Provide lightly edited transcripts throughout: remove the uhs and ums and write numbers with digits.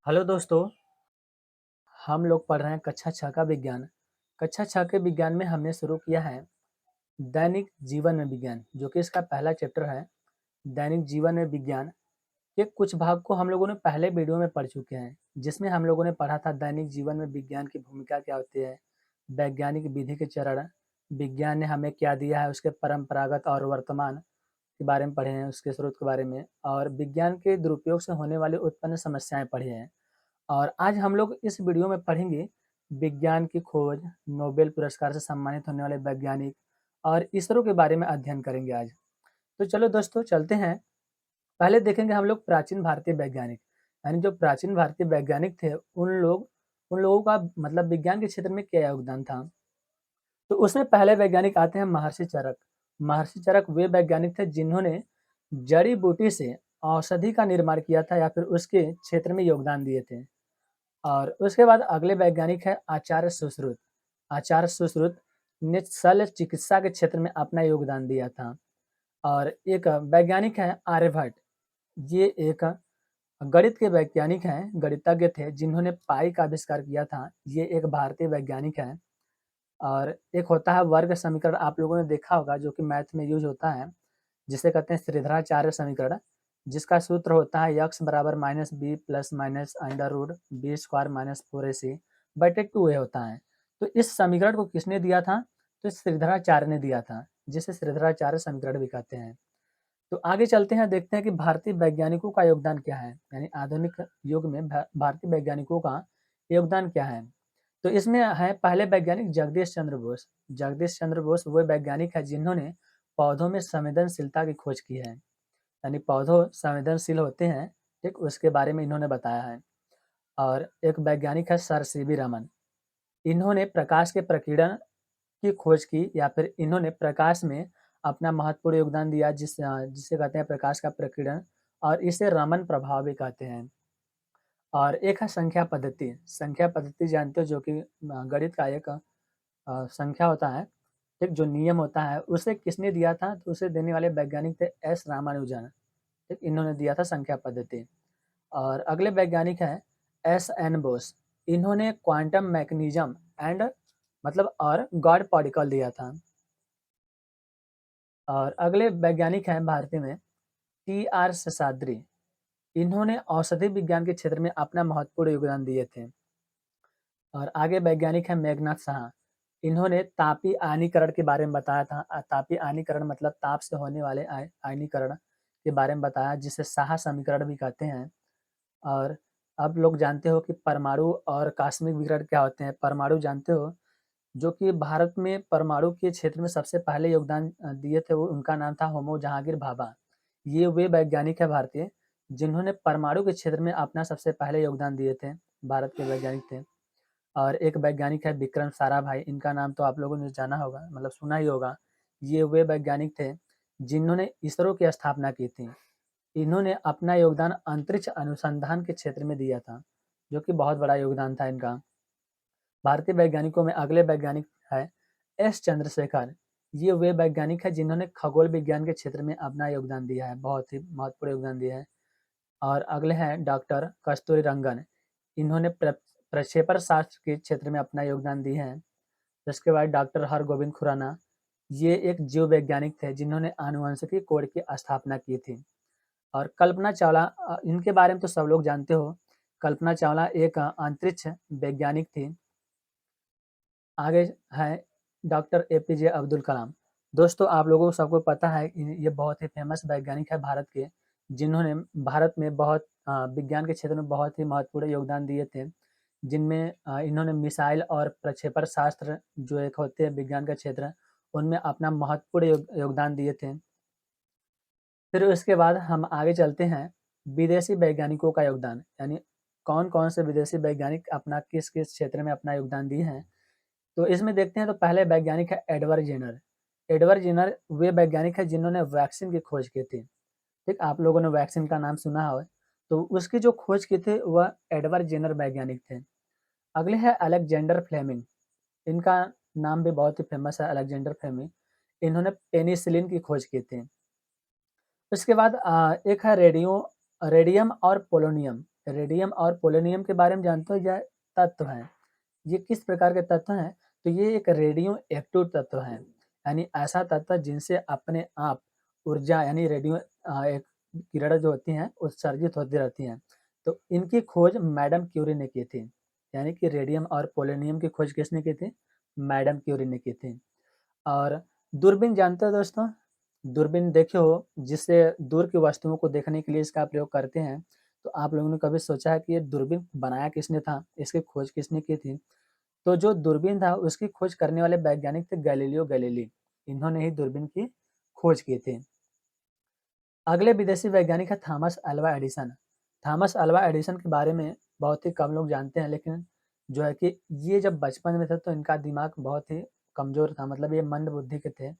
Hello दोस्तों, हम लोग पढ़ रहे हैं कक्षा 6 का विज्ञान। कक्षा 6 के विज्ञान में हमने शुरू किया है दैनिक जीवन में विज्ञान, जो कि इसका पहला चैप्टर है दैनिक जीवन में विज्ञान। के कुछ भाग को हम लोगों ने पहले वीडियो में पढ़ चुके हैं, जिसमें हम लोगों ने पढ़ा था दैनिक जीवन में विज्ञान की भूमिका क्या होती है, वैज्ञानिक विधि के चरण, विज्ञान ने हमें क्या दिया है, उसके परंपरागत और वर्तमान के बारे में पढ़े हैं, उसके स्रोत के बारे में, और विज्ञान के दुरुपयोग से होने वाली उत्पन्न समस्याएं पढ़ी हैं। और आज हम लोग इस वीडियो में पढ़ेंगे विज्ञान की खोज, नोबेल पुरस्कार से सम्मानित होने वाले वैज्ञानिक और इसरो के बारे में अध्ययन करेंगे आज। तो चलो दोस्तों चलते हैं। पहले देखेंगे हम लोग प्राचीन भारतीय वैज्ञानिक, यानी जो प्राचीन भारतीय वैज्ञानिक थे उन लोगों का मतलब विज्ञान के क्षेत्र में क्या योगदान था। तो उसमें पहले वैज्ञानिक आते हैं महर्षि चरक। महर्षि चरक वे वैज्ञानिक थे जिन्होंने जड़ी बूटी से औषधि का निर्माण किया था या फिर उसके क्षेत्र में योगदान दिए थे। और उसके बाद अगले वैज्ञानिक है आचार्य सुश्रुत। आचार्य सुश्रुत ने शल्य चिकित्सा के क्षेत्र में अपना योगदान दिया था। और एक वैज्ञानिक है आर्यभट्ट। ये एक गणित के वैज्ञानिक हैं, गणितज्ञ थे जिन्होंने पाई का आविष्कार किया था। ये एक भारतीय वैज्ञानिक है। और एक होता है वर्ग समीकरण, आप लोगों ने देखा होगा, जो कि मैथ में यूज होता है, जिसे कहते हैं श्रीधराचार्य समीकरण, जिसका सूत्र होता है x बराबर minus B plus minus under root B square minus 4ac बटे 2a होता है। तो इस समीकरण को किसने दिया था? तो श्रीधराचार्य ने दिया था, जिसे श्रीधराचार्य समीकरण भी कहते हैं। तो आगे चलते हैं, देखते हैं कि भारतीय वैज्ञानिकों का योगदान क्या है, यानी आधुनिक युग में भारतीय वैज्ञानिकों का योगदान क्या है। तो इसमें है पहले वैज्ञानिक जगदीश चंद्र बोस। जगदीश चंद्र बोस वो वैज्ञानिक है जिन्होंने पौधों में संवेदनशीलता की खोज की है, यानी पौधों संवेदनशील होते हैं, ठीक, उसके बारे में इन्होंने बताया है। और एक वैज्ञानिक है सर सीवी रमन। इन्होंने प्रकाश के प्रकीर्णन की खोज की, या फिर इन्होंने प्रकाश में अपना महत्वपूर्ण योगदान दिया, जिसे कहते हैं प्रकाश का प्रकीर्णन, और इसे रमन प्रभाव भी कहते हैं। और एक है संख्या पद्धति। संख्या पद्धति जानते हो, जो कि गणित का एक संख्या होता है, ठीक, जो नियम होता है, उसे किसने दिया था? तो उसे देने वाले वैज्ञानिक थे एस रामानुजन। ठीक, इन्होंने दिया था संख्या पद्धति। और अगले वैज्ञानिक हैं एस एन बोस। इन्होंने क्वांटम मैकेनिज्म एंड मतलब और गॉड पार्टिकल दिया था। और अगले वैज्ञानिक हैं भारतीय में टी आर शेषाद्री। इन्होंने औषधि विज्ञान के क्षेत्र में अपना महत्वपूर्ण योगदान दिए थे। और आगे वैज्ञानिक हैं मेघनाथ साहा। इन्होंने तापी आयनीकरण के बारे में बताया था। तापी आयनीकरण मतलब ताप से होने वाले आयनीकरण के बारे में बताया, जिसे साहा समीकरण भी कहते हैं। और अब लोग जानते हो कि परमाणु और कॉस्मिक विकिरण क्या होते हैं। परमाणु जानते हो, जो कि भारत में परमाणु के क्षेत्र में सबसे पहले योगदान दिए थे, वो उनका नाम था होमो जहांगीर भाभा। ये वे वैज्ञानिक है भारतीय जिन्होंने परमाणु के क्षेत्र में अपना सबसे पहले योगदान दिए थे, भारत के वैज्ञानिक थे। और एक वैज्ञानिक है विक्रम साराभाई। इनका नाम तो आप लोगों ने जाना होगा, मतलब सुना ही होगा। ये वे वैज्ञानिक थे जिन्होंने इसरो की स्थापना की थी। इन्होंने अपना योगदान अंतरिक्ष अनुसंधान के क्षेत्र में दिया था, जो कि बहुत बड़ा योगदान था इनका। भारतीय वैज्ञानिकों में अगले वैज्ञानिक है एस चंद्रशेखर। ये वे वैज्ञानिक है जिन्होंने खगोल विज्ञान के क्षेत्र में अपना योगदान दिया है, बहुत ही महत्वपूर्ण योगदान दिया है। और अगले हैं डॉक्टर कस्तूरी रंगन। इन्होंने प्रक्षेपण शास्त्र के क्षेत्र में अपना योगदान दिए हैं। इसके बाद डॉक्टर हरगोविंद खुराना। ये एक जीव वैज्ञानिक थे जिन्होंने आनुवंशिकी कोड की स्थापना की थी। और कल्पना चावला, इनके बारे में तो सब लोग जानते हो। कल्पना चावला एक अंतरिक्ष वैज्ञानिक थी। आगे है डॉक्टर एपीजे अब्दुल कलाम। दोस्तों आप लोगों को सबको पता है, ये बहुत ही फेमस वैज्ञानिक है भारत के, जिन्होंने भारत में बहुत विज्ञान के क्षेत्र में बहुत ही महत्वपूर्ण योगदान दिए थे, जिनमें इन्होंने मिसाइल और प्रक्षेपण शास्त्र जो एक होते हैं विज्ञान का क्षेत्र, उनमें अपना महत्वपूर्ण योगदान दिए थे। फिर उसके बाद हम आगे चलते हैं विदेशी वैज्ञानिकों का योगदान, यानी कौन कौन से विदेशी वैज्ञानिक अपना किस किस क्षेत्र में अपना योगदान दिए हैं। तो इसमें देखते हैं, तो पहले वैज्ञानिक है एडवर्ड जेनर। एडवर्ड जेनर वे वैज्ञानिक है जिन्होंने वैक्सीन की खोज की थी। ठीक, आप लोगों ने वैक्सीन का नाम सुना हो, तो उसकी जो खोज की थी वह एडवर्ड जेनर वैज्ञानिक थे। अगले है अलेक्जेंडर फ्लेमिंग। इनका नाम भी बहुत ही फेमस है, अलेक्जेंडर फ्लेमिंग। इन्होंने पेनिसिलिन की खोज की थी। उसके बाद एक है रेडियम और पोलोनियम। रेडियम और पोलोनियम के बारे में जानते हो? यह तत्व हैं। ये किस प्रकार के तत्व हैं? तो ये एक रेडियो एक्टिव तत्व हैं, यानी ऐसा तत्व जिनसे अपने आप ऊर्जा यानी रेडियो एक किरण जो होती हैं उत्सर्जित होती रहती हैं। तो इनकी खोज मैडम क्यूरी ने की थी, यानी कि रेडियम और पोलोनियम की खोज किसने की थी? मैडम क्यूरी ने की थी। और दूरबीन जानते हो दोस्तों? दूरबीन देखे हो जिससे दूर की वस्तुओं को देखने के लिए इसका प्रयोग करते हैं। तो आप लोगों ने कभी सोचा है कि ये दूरबीन बनाया किसने था? इसकी खोज किसने की थी? तो जो दूरबीन था उसकी खोज करने वाले वैज्ञानिक थे गैलीलियो गैलीली। इन्होंने ही दूरबीन की खोज की थी। अगले विदेशी वैज्ञानिक है Thomas Alva Edison. Thomas Alva Edison के बारे में बहुत ही कम लोग जानते हैं, लेकिन जो है कि ये जब बचपन में थे तो इनका दिमाग बहुत ही कमज़ोर था, मतलब ये मंद बुद्धि के थे।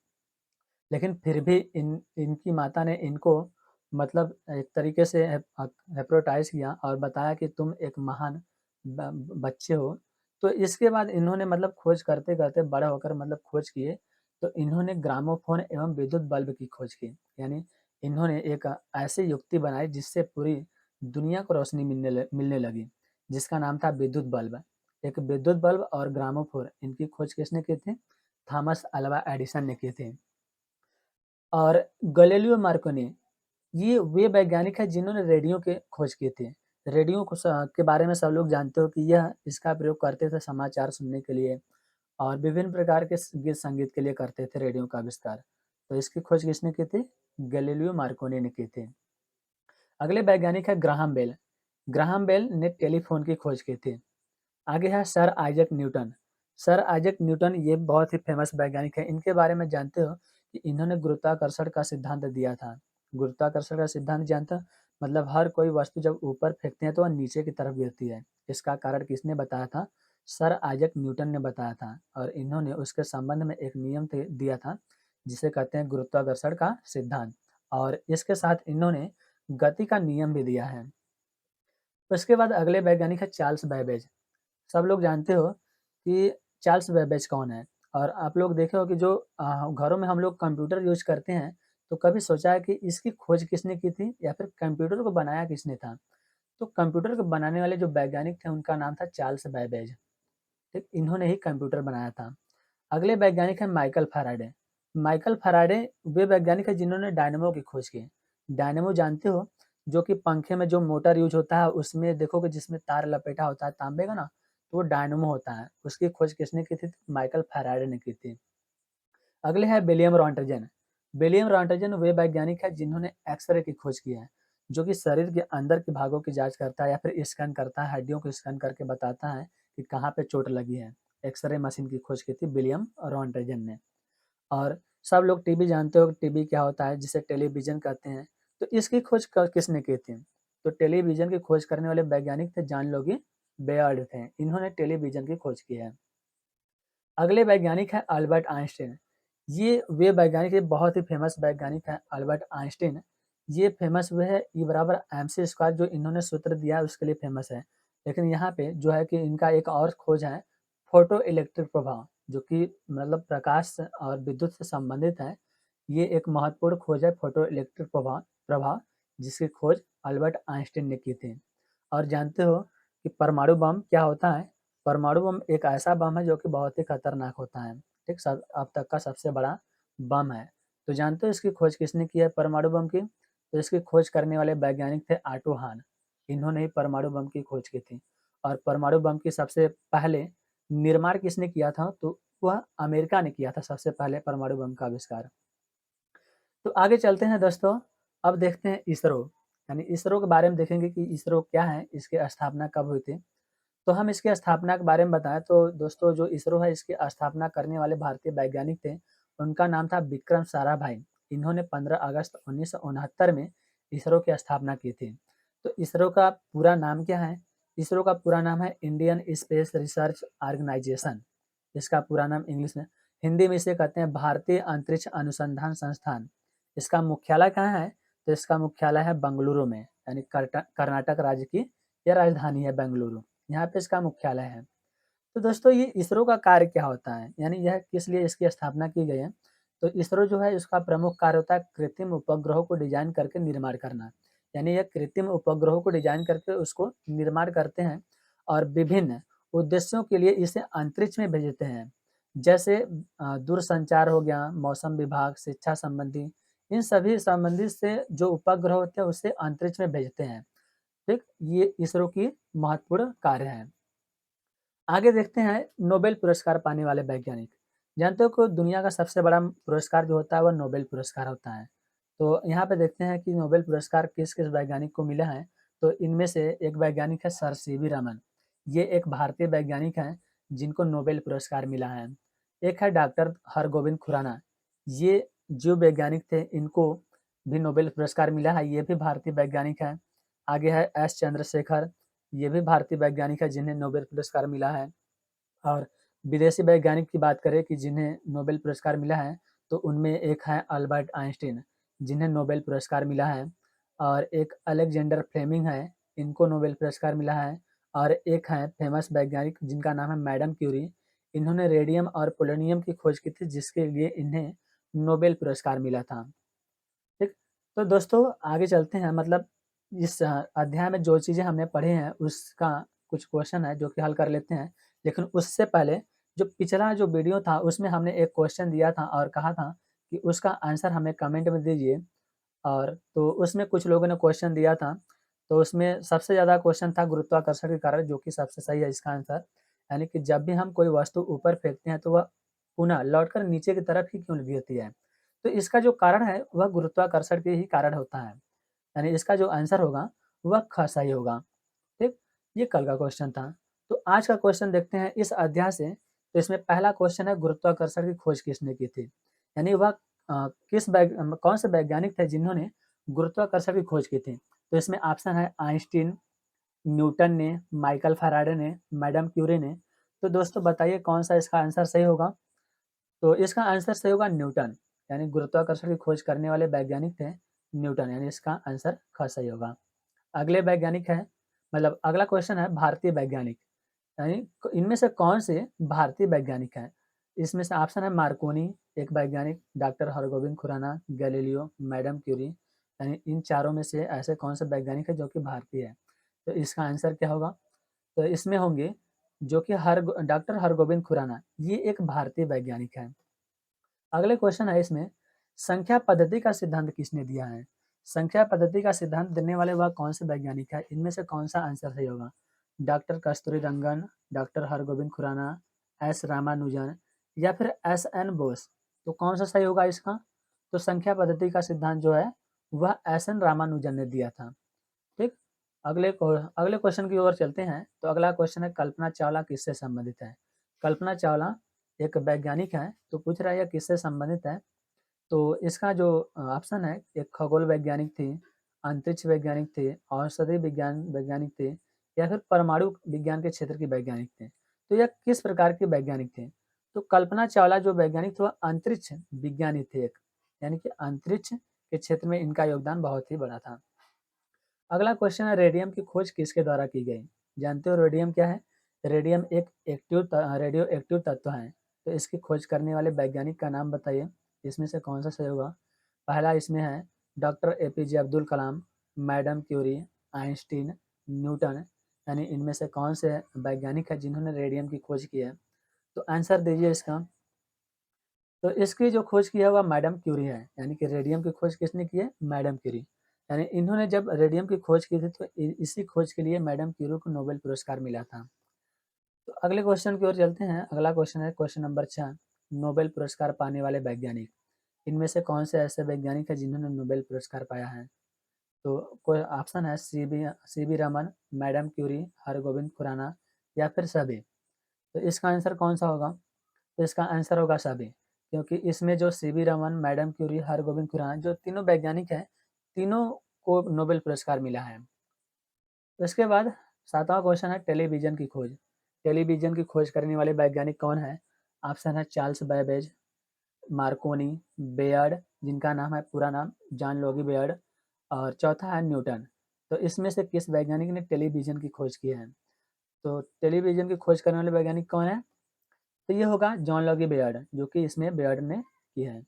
लेकिन फिर भी इनकी माता ने इनको मतलब एक तरीके से हिप्नोटाइज़ किया और बताया कि तुम एक महान बच्चे हो। तो इसके बाद इन्होंने मतलब खोज करते-करते बड़े होकर मतलब खोज किए, तो इन्होंने ग्रामोफ़ोन एवं विद्युत बल्ब की खोज की। यानी इन्होंने एक ऐसी युक्ति बनाई जिससे पूरी दुनिया को रोशनी मिलने लगी, जिसका नाम था विद्युत बल्ब। एक विद्युत बल्ब और ग्रामोफ़ोन इनकी खोज किसने की थी? थॉमस अल्वा एडिसन ने की थी। और गैलीलियो मार्कोनी, ये वे वैज्ञानिक हैं जिन्होंने रेडियो की खोज की थी। रेडियो को के बारे में सब लोग जानते हो कि यह इसका प्रयोग करते थे समाचार सुनने के लिए और विभिन्न प्रकार के गीत संगीत के लिए करते थे रेडियो का आविष्कार। तो इसकी खोज किसने की थी? गैलीलियो मार्कोनी ने की थी। अगले वैज्ञानिक है ग्राहम बेल। ग्राहम बेल ने टेलीफोन की खोज की थी। आगे है sir Isaac Newton. Sir Isaac Newton ये बहुत ही फेमस वैज्ञानिक है। इनके बारे में जानते हो कि इन्होंने गुरुत्वाकर्षण का सिद्धांत दिया था। गुरुत्वाकर्षण का सिद्धांत जानते हो? मतलब हर कोई वस्तु जब ऊपर फेंकते हैं तो वह नीचे की तरफ गिरती है। इसका कारण किसने बताया था? सर आइजैक न्यूटन ने बताया था और इन्होंने उसके संबंध में एक नियम दिया था जिसे कहते हैं गुरुत्वाकर्षण का सिद्धांत, और इसके साथ इन्होंने गति का नियम भी दिया है। उसके बाद अगले वैज्ञानिक है चार्ल्स बैबेज। सब लोग जानते हो कि चार्ल्स बेबेज कौन है? और आप लोग देखे हो कि जो घरों में हम लोग कंप्यूटर यूज़ करते हैं, तो कभी सोचा है कि इसकी खोज किसने की थी या फिर कंप्यूटर को बनाया किसने था? तो कंप्यूटर को बनाने वाले जो वैज्ञानिक थे उनका नाम था चार्ल्स बेबेज। ठीक, इन्होंने ही कंप्यूटर बनाया था। अगले वैज्ञानिक है माइकल फैराडे। माइकल फैराडे वे वैज्ञानिक है जिन्होंने डायनेमो की खोज की। डायनेमो जानते हो? जो कि पंखे में जो मोटर यूज़ होता है उसमें देखोगे जिसमें तार लपेटा होता है तांबे का ना, तो वो डायनेमो होता है। उसकी खोज किसने की थी? माइकल फैराडे ने की थी। अगले हैं विलियम रॉन्टजन। विलियम रॉन्टजन वे वैज्ञानिक है जिन्होंने एक्स-रे की खोज की है, जो कि शरीर के अंदर के भागों की जाँच करता है या फिर स्कैन करता है, हड्डियों को स्कैन करके बताता है कि कहाँ पे चोट लगी है। एक्स-रे मशीन की खोज की थी विलियम रॉन्टजन ने। और सब लोग टीबी जानते हो, टीबी क्या होता है, जिसे टेलीविज़न कहते हैं। तो इसकी खोज किसने की थी? तो टेलीविज़न की खोज करने वाले वैज्ञानिक थे जॉन लोगी बेयर्ड थे। इन्होंने टेलीविज़न की खोज की है। अगले वैज्ञानिक हैं अल्बर्ट आइंस्टीन। ये वे वैज्ञानिक ये बहुत ही फेमस वैज्ञानिक हैं अल्बर्ट आइंस्टीन। ये फेमस हुए हैं E बराबर mc स्क्वायर, जो इन्होंने सूत्र दिया है उसके लिए फेमस है। लेकिन यहाँ पे जो है कि इनका एक और खोज है फोटो इलेक्ट्रिक प्रभाव, जो कि मतलब प्रकाश और विद्युत से संबंधित है। ये एक महत्वपूर्ण खोज है फोटो इलेक्ट्रिक प्रभाव प्रभाव जिसकी खोज अल्बर्ट आइंस्टीन ने की थी। और जानते हो कि परमाणु बम क्या होता है? परमाणु बम एक ऐसा बम है जो कि बहुत ही खतरनाक होता है। ठीक, सब अब तक का सबसे बड़ा बम है। तो जानते हो इसकी खोज किसने की है परमाणु बम की? तो इसकी खोज करने वाले वैज्ञानिक थे ऑटो हान। इन्होंने ही परमाणु बम की खोज की थी। और परमाणु बम की सबसे पहले निर्माण किसने किया था? तो वह अमेरिका ने किया था सबसे पहले परमाणु बम का आविष्कार। तो आगे चलते हैं दोस्तों, अब देखते हैं इसरो। यानी इसरो के बारे में देखेंगे कि इसरो क्या है, इसकी स्थापना कब हुई थी। तो हम इसकी स्थापना के बारे में बताएँ तो दोस्तों जो इसरो है इसकी स्थापना करने वाले भारतीय वैज्ञानिक थे, उनका नाम था विक्रम साराभाई। इन्होंने 15 अगस्त 1969 में इसरो की स्थापना की थी। तो इसरो का पूरा नाम क्या है? इसरो का पूरा नाम है इंडियन स्पेस रिसर्च ऑर्गेनाइजेशन। इसका पूरा नाम इंग्लिश में, हिंदी में इसे कहते हैं भारतीय अंतरिक्ष अनुसंधान संस्थान। इसका मुख्यालय कहाँ है? तो इसका मुख्यालय है बेंगलुरु में, यानी कर्नाटक राज्य की यह राजधानी है बेंगलुरु। यहाँ पे इसका मुख्यालय है। तो दोस्तों ये इसरो का कार्य क्या होता है? यानी यह किस लिए इसकी स्थापना की गई है? तो इसरो जो है इसका प्रमुख कार्य होता है कृत्रिम उपग्रहों को डिज़ाइन करके निर्माण करना। यानी यह कृत्रिम उपग्रहों को डिजाइन करके उसको निर्माण करते हैं और विभिन्न उद्देश्यों के लिए इसे अंतरिक्ष में भेजते हैं। जैसे दूरसंचार हो गया, मौसम विभाग, शिक्षा संबंधी, इन सभी संबंधित से जो उपग्रह होते हैं उसे अंतरिक्ष में भेजते हैं। ठीक, ये इसरो की महत्वपूर्ण कार्य है। आगे देखते हैं नोबेल पुरस्कार पाने वाले वैज्ञानिक। जानते हो कि दुनिया का सबसे बड़ा पुरस्कार जो होता है वह नोबेल पुरस्कार होता है। तो यहाँ पे देखते हैं कि नोबेल पुरस्कार किस किस वैज्ञानिक को मिला है। तो इनमें से एक वैज्ञानिक है सर सीवी रमन। ये एक भारतीय वैज्ञानिक हैं जिनको नोबेल पुरस्कार मिला है। एक है डॉक्टर हरगोविंद खुराना। ये जीव वैज्ञानिक थे, इनको भी नोबेल पुरस्कार मिला है, ये भी भारतीय वैज्ञानिक है। आगे है एस चंद्रशेखर। ये भी भारतीय वैज्ञानिक है जिन्हें नोबेल पुरस्कार मिला है। और विदेशी वैज्ञानिक की बात करें कि जिन्हें नोबेल पुरस्कार मिला है, तो उनमें एक है अल्बर्ट आइंस्टीन, जिन्हें नोबेल पुरस्कार मिला है। और एक अलेक्जेंडर फ्लेमिंग है, इनको नोबेल पुरस्कार मिला है। और एक है फेमस वैज्ञानिक जिनका नाम है मैडम क्यूरी। इन्होंने रेडियम और पोलोनियम की खोज की थी, जिसके लिए इन्हें नोबेल पुरस्कार मिला था। ठीक, तो दोस्तों आगे चलते हैं। मतलब इस अध्याय में जो चीज़ें हमने पढ़े हैं उसका कुछ क्वेश्चन है जो कि हल कर लेते हैं। लेकिन उससे पहले जो पिछला जो वीडियो था उसमें हमने एक क्वेश्चन दिया था और कहा था कि उसका आंसर हमें कमेंट में दीजिए। और तो उसमें कुछ लोगों ने क्वेश्चन दिया था, तो उसमें सबसे ज़्यादा क्वेश्चन था गुरुत्वाकर्षण के कारण, जो कि सबसे सही है इसका आंसर। यानी कि जब भी हम कोई वस्तु ऊपर फेंकते हैं तो वह पुनः लौटकर नीचे की तरफ ही क्यों गिरती है। तो इसका जो कारण है वह गुरुत्वाकर्षण के ही कारण होता है। यानी इसका जो आंसर होगा वह ख सही होगा। ठीक, ये कल का क्वेश्चन था। तो आज का क्वेश्चन देखते हैं इस अध्याय से। तो इसमें पहला क्वेश्चन है गुरुत्वाकर्षण की खोज किसने की थी। यानी वह कौन से वैज्ञानिक थे जिन्होंने गुरुत्वाकर्षण की खोज की थी। तो इसमें ऑप्शन है आइंस्टीन, न्यूटन ने, माइकल फैराडे ने, मैडम क्यूरी ने। तो दोस्तों बताइए कौन सा इसका आंसर सही होगा। तो इसका आंसर सही होगा न्यूटन। यानी गुरुत्वाकर्षण की खोज करने वाले वैज्ञानिक थे न्यूटन, यानी इसका आंसर ख सही होगा। अगले वैज्ञानिक है, मतलब अगला क्वेश्चन है भारतीय वैज्ञानिक। यानी इनमें से कौन से भारतीय वैज्ञानिक हैं। इसमें से ऑप्शन है मार्कोनी एक वैज्ञानिक, doctor Hargovind Khurana, Galileo, madam Curie. यानी इन चारों में से ऐसे कौन से वैज्ञानिक है जो कि भारतीय है। तो इसका आंसर क्या होगा। तो इसमें होंगे जो कि डॉक्टर हरगोविंद खुराना, ये एक भारतीय वैज्ञानिक है। अगले क्वेश्चन है इसमें संख्या पद्धति का सिद्धांत किसने दिया है। संख्या पद्धति का सिद्धांत देने वाले वह कौन से वैज्ञानिक है, इनमें से कौन सा आंसर सही होगा। डॉक्टर कस्तूरी रंगन, डॉक्टर हरगोविंद खुराना, एस रामानुजन या फिर एस एन बोस। तो कौन सा सही होगा इसका। तो संख्या पद्धति का सिद्धांत जो है वह एस एन रामानुजन ने दिया था। ठीक, अगले क्वेश्चन की ओर चलते हैं। तो अगला क्वेश्चन है कल्पना चावला किससे संबंधित है। कल्पना चावला एक वैज्ञानिक है, तो पूछ रहा है यह किससे संबंधित है। तो इसका जो ऑप्शन है, एक खगोल वैज्ञानिक थे, अंतरिक्ष वैज्ञानिक थे, औषधि विज्ञान वैज्ञानिक थे, या फिर परमाणु विज्ञान के क्षेत्र के वैज्ञानिक थे। तो यह किस प्रकार के वैज्ञानिक थे। तो कल्पना चावला जो वैज्ञानिक थे वह अंतरिक्ष विज्ञानी थे एक, यानी कि अंतरिक्ष के क्षेत्र में इनका योगदान बहुत ही बड़ा था। अगला क्वेश्चन है रेडियम की खोज किसके द्वारा की गई। जानते हो रेडियम क्या है। रेडियम एक रेडियो एक्टिव तत्व है। तो इसकी खोज करने वाले वैज्ञानिक का नाम बताइए, इसमें से कौन सा सही होगा। पहला इसमें है doctor APJ Abdul Kalam, madam Curie, Einstein, Newton. यानी इनमें से कौन से वैज्ञानिक है जिन्होंने रेडियम की खोज की है। तो आंसर दीजिए इसका। तो इसकी जो खोज की है वह मैडम क्यूरी है। यानी कि रेडियम की खोज किसने की है, मैडम क्यूरी। यानी इन्होंने जब रेडियम की खोज की थी तो इसी खोज के लिए मैडम क्यूरी को नोबेल पुरस्कार मिला था। तो अगले क्वेश्चन की ओर चलते हैं। अगला क्वेश्चन है क्वेश्चन नंबर 6, नोबेल पुरस्कार पाने वाले वैज्ञानिक। इनमें से कौन से ऐसे वैज्ञानिक है जिन्होंने नोबेल पुरस्कार पाया है। तो कोई ऑप्शन है C B Raman, madam Curie, Hargovind Khurana या फिर सभी। तो इसका आंसर कौन सा होगा। तो इसका आंसर होगा सभी, क्योंकि इसमें जो CV Raman, madam Curie, Hargovind Khurana जो तीनों वैज्ञानिक हैं, तीनों को नोबेल पुरस्कार मिला है। तो इसके बाद 7वां क्वेश्चन है टेलीविजन की खोज। टेलीविजन की खोज करने वाले वैज्ञानिक कौन है। ऑप्शन है चार्ल्स बैबेज, मार्कोनी, बेयर्ड, जिनका नाम है पूरा नाम जॉन लोगी बेयर्ड, और चौथा है न्यूटन। तो इसमें से किस वैज्ञानिक ने टेलीविजन की खोज की है। तो टेलीविजन की खोज करने वाले वैज्ञानिक कौन है। तो ये होगा जॉन लॉगी बेयर्ड, जो कि इसमें बेयर्ड ने की है।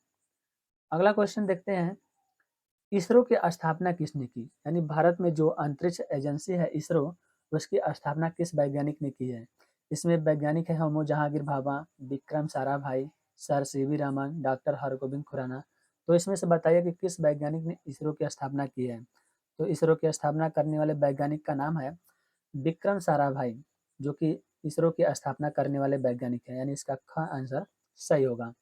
अगला क्वेश्चन देखते हैं। इसरो की स्थापना किसने की? यानी भारत में जो अंतरिक्ष एजेंसी है इसरो, उसकी स्थापना किस वैज्ञानिक ने की है? इसमें वैज्ञानिक है Homi Jehangir Bhabha, Vikram Sarabhai, sir C V Raman, doctor Hargovind Khorana. तो इसमें से बताइए कि किस वैज्ञानिक ने इसरो की स्थापना की है? तो इसरो की स्थापना करने वाले वैज्ञानिक का नाम है विक्रम साराभाई, जो कि इसरो की स्थापना करने वाले वैज्ञानिक हैं, यानी इसका ख आंसर सही होगा।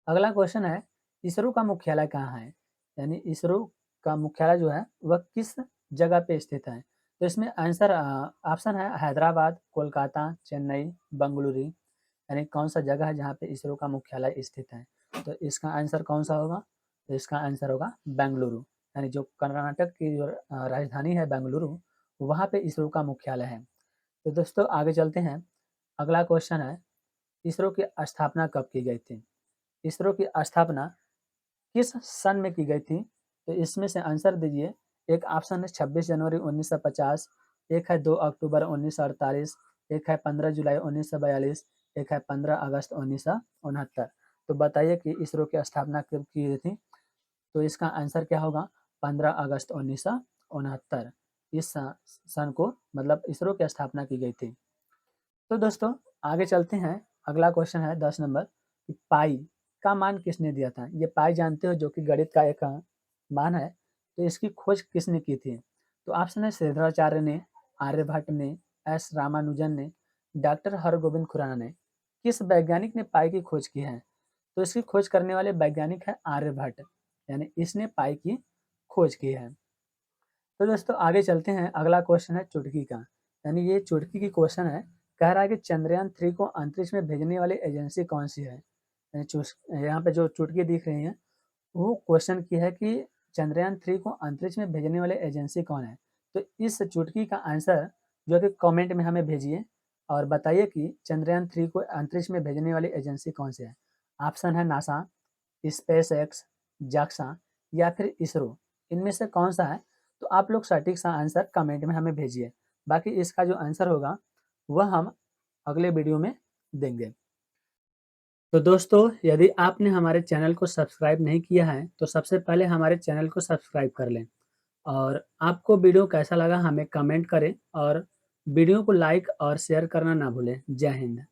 अगला क्वेश्चन है, इसरो का मुख्यालय कहाँ है? यानी इसरो का मुख्यालय जो है वह किस जगह पे स्थित है? तो इसमें आंसर ऑप्शन है हैदराबाद, कोलकाता, चेन्नई, बेंगलुरु। यानी कौन सा जगह है जहाँ पे इसरो का मुख्यालय स्थित है? तो इसका आंसर कौन सा होगा? तो इसका आंसर होगा बेंगलुरु। यानी जो कर्नाटक की जो राजधानी है बेंगलुरु, वहाँ पे इसरो का मुख्यालय है। तो दोस्तों आगे चलते हैं। अगला क्वेश्चन है, इसरो की स्थापना कब की गई थी? इसरो की स्थापना किस सन में की गई थी? तो इसमें से आंसर दीजिए। एक ऑप्शन है 26 जनवरी 1950, एक है 2 अक्टूबर 1948, एक है 15 जुलाई 1942, एक है 15 अगस्त 1969। तो बताइए कि इसरो की स्थापना कब की गई थी? तो इसका आंसर क्या होगा? 15 अगस्त 1969। इस सन को मतलब इसरो की स्थापना की गई थी। तो दोस्तों आगे चलते हैं। अगला क्वेश्चन है 10 नंबर कि पाई का मान किसने दिया था? ये पाई जानते हो जो कि गणित का एक मान है। तो इसकी खोज किसने की थी? तो ऑप्शन है श्रीधराचार्य ने, आर्यभट्ट ने, एस रामानुजन ने, डॉक्टर हरगोविंद खुराना ने। किस वैज्ञानिक ने पाई की खोज की है? तो इसकी खोज करने वाले वैज्ञानिक है आर्यभट्ट, यानी इसने पाई की खोज की है। तो दोस्तों आगे चलते हैं। अगला क्वेश्चन है चुटकी का, यानी ये चुटकी की क्वेश्चन है। कह रहा है कि चंद्रयान 3 को अंतरिक्ष में भेजने वाली एजेंसी कौन सी है? यहाँ पे जो चुटकी दिख रही है वो क्वेश्चन की है कि चंद्रयान 3 को अंतरिक्ष में भेजने वाली एजेंसी कौन है? तो इस चुटकी का आंसर जो कि कमेंट में हमें भेजिए और बताइए कि चंद्रयान 3 को अंतरिक्ष में भेजने वाली एजेंसी कौन सी है? ऑप्शन है नासा, स्पेस एक्स, जाक्सा या फिर इसरो। इनमें से कौन सा है? तो आप लोग सटीक सा आंसर कमेंट में हमें भेजिए। बाकी इसका जो आंसर होगा वह हम अगले वीडियो में देंगे। तो दोस्तों यदि आपने हमारे चैनल को सब्सक्राइब नहीं किया है तो सबसे पहले हमारे चैनल को सब्सक्राइब कर लें और आपको वीडियो कैसा लगा हमें कमेंट करें और वीडियो को लाइक और शेयर करना ना भूलें। जय हिंद।